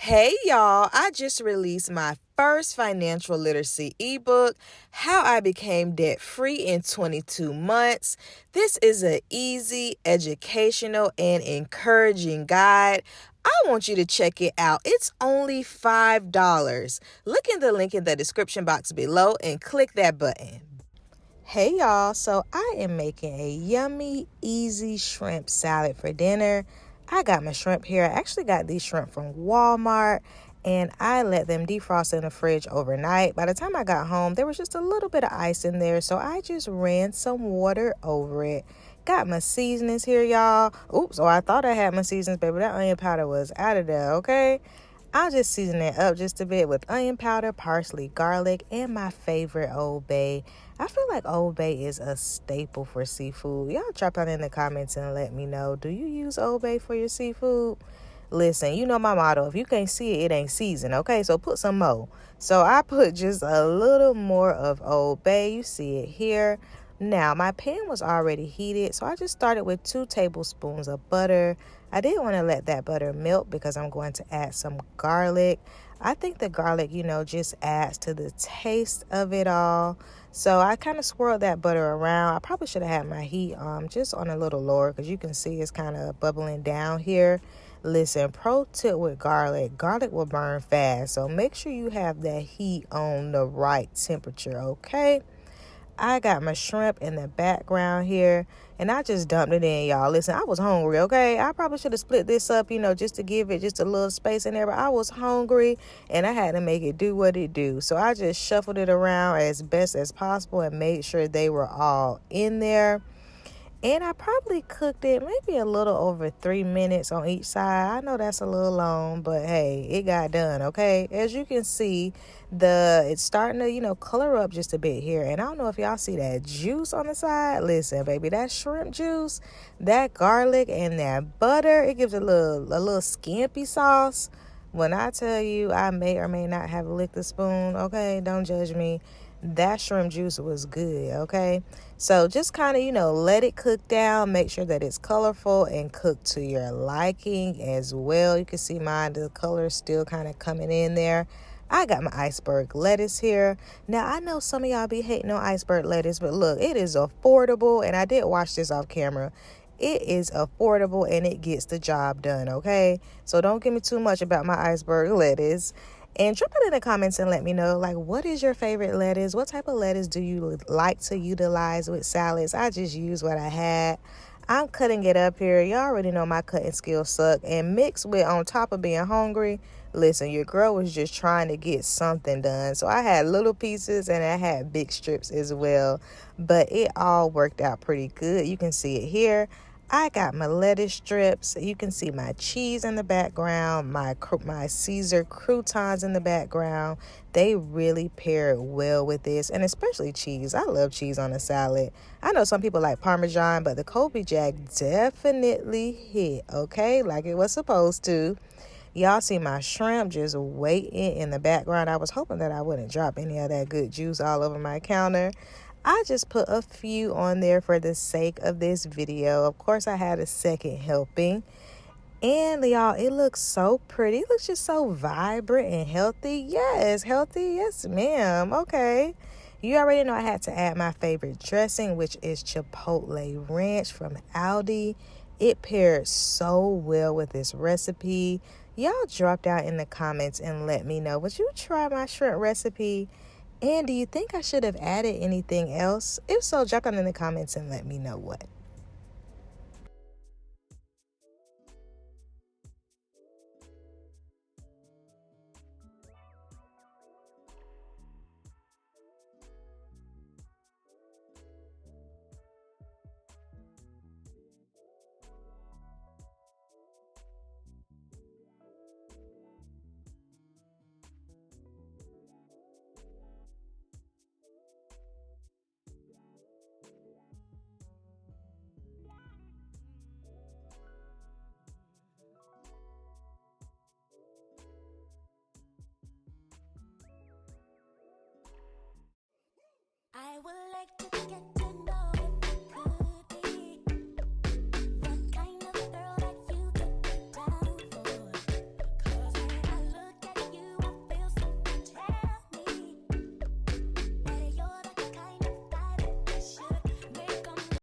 Hey y'all, I just released my first financial literacy ebook, How I Became Debt Free in 22 Months. This is an easy, educational, and encouraging guide. I want you to check it out. It's only $5. Look in the link in the description box below and click that button. Hey y'all, so I am making a yummy, easy shrimp salad for dinner. I got my shrimp here. I actually got these shrimp from Walmart and I let them defrost in the fridge overnight. By the time I got home, there was just a little bit of ice in there, so I just ran some water over it. Got my seasonings here, y'all. Oops, I thought I had my seasonings, baby. That onion powder was out of there, okay? I'll just season it up just a bit with onion powder, parsley, garlic, and my favorite Old Bay. I feel like Old Bay is a staple for seafood. Y'all drop down in the comments and let me know. Do you use Old Bay for your seafood? Listen, you know my motto. If you can't see it, it ain't seasoned, okay? So put some more. So I put just a little more of Old Bay. You see it here. Now, my pan was already heated, so I just started with 2 tablespoons of butter. I didn't want to let that butter melt because I'm going to add some garlic. I think the garlic, just adds to the taste of it all. So I kind of swirled that butter around. I probably should have had my heat just on a little lower because you can see it's kind of bubbling down here. Listen, pro tip with garlic will burn fast. So make sure you have that heat on the right temperature, okay? I got my shrimp in the background here, and I just dumped it in, y'all. Listen, I was hungry, okay? I probably should have split this up, just to give it just a little space in there, but I was hungry, and I had to make it do what it do. So I just shuffled it around as best as possible and made sure they were all in there. And I probably cooked it maybe a little over 3 minutes on each side. I know that's a little long, but hey, it got done, okay? As you can see, it's starting to, color up just a bit here. And I don't know if y'all see that juice on the side. Listen, baby, that shrimp juice, that garlic, and that butter, it gives a little skimpy sauce. When I tell you I may or may not have licked the spoon, okay? Don't judge me. That shrimp juice was good, okay? So just kind of, let it cook down. Make sure that it's colorful and cooked to your liking as well. You can see the color is still kind of coming in there. I got my iceberg lettuce here. Now, I know some of y'all be hating on iceberg lettuce, but look, it is affordable, and I did watch this off camera. It is affordable, and it gets the job done, okay? So don't give me too much about my iceberg lettuce. And drop it in the comments and let me know, what is your favorite lettuce? What type of lettuce do you like to utilize with salads? I just used what I had. I'm cutting it up here. Y'all already know my cutting skills suck. And mixed with, on top of being hungry, listen, your girl was just trying to get something done. So I had little pieces and I had big strips as well. But it all worked out pretty good. You can see it here. I got my lettuce strips. You can see my cheese in the background, my Caesar croutons in the background. They really pair well with this, and especially cheese. I love cheese on a salad. I know some people like Parmesan, but the Colby Jack definitely hit, okay, like it was supposed to. Y'all see my shrimp just waiting in the background. I was hoping that I wouldn't drop any of that good juice all over my counter. I just put a few on there for the sake of this video. Of course, I had a second helping. And y'all, it looks so pretty. It looks just so vibrant and healthy. Yes, healthy. Yes, ma'am. Okay. You already know I had to add my favorite dressing, which is Chipotle Ranch from Aldi. It paired so well with this recipe. Y'all drop down in the comments and let me know. Would you try my shrimp recipe? And do you think I should have added anything else? If so, drop down in the comments and let me know what.